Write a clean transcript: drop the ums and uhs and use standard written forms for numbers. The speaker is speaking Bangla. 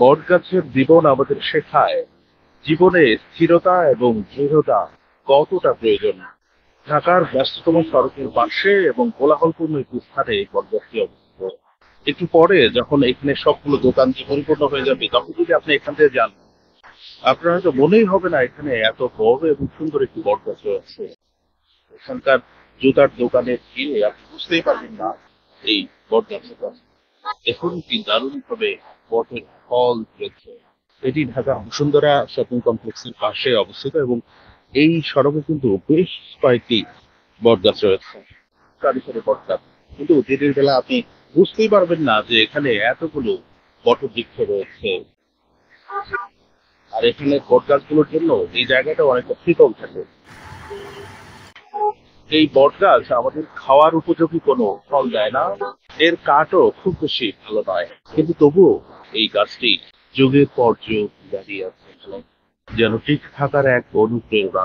বটগাছের জীবন আমাদের শেখায় জীবনে স্থিরতা এবং দৃঢ়তা কতটা প্রয়োজন। ঢাকার ব্যস্ততম সড়কের পাশে এবং কোলাহলপূর্ণ একটি স্থানে এই বটগাছটি অবস্থিত। একটু পরে যখন এখানে সবগুলো দোকান দিয়ে পরিপূর্ণ হয়ে যাবে, তখন যদি আপনি এখান থেকে যান, আপনার হয়তো মনেই হবে না এখানে এত বড় এবং সুন্দর একটি বটগাছ রয়েছে। এখানকার জুতার দোকানে গিয়ে আপনি বুঝতেই পারবেন না এই বটগাছের কথা। দেখুন কি দারুণ ভাবে বটের ফল ধরেছে। এটি ঢাকা বসুন্ধরা শপিং কমপ্লেক্সের পাশে অবস্থিত এবং এই সড়কে কিন্তু বেশ কয়েকটি বটগাছ রয়েছে, সারি সারি বটগাছ। কিন্তু দিনের বেলা আপনি বুঝতেই পারবেন না যে এখানে এতগুলো বটবৃক্ষ রয়েছে। আর এখানে বটগাছগুলোর জন্য এই জায়গাটা অনেকটা শীতল থাকে। এই বটগাছ আমাদের খাওয়ার উপযোগী কোনো ফল দেয় না, এর কাঠও খুব বেশি ভালো নয়, কিন্তু তবুও এই গাছটি যুগের পর যুগ দাঁড়িয়ে আছে, যেন ঠিক থাকার এক অনুপ্রেরণা।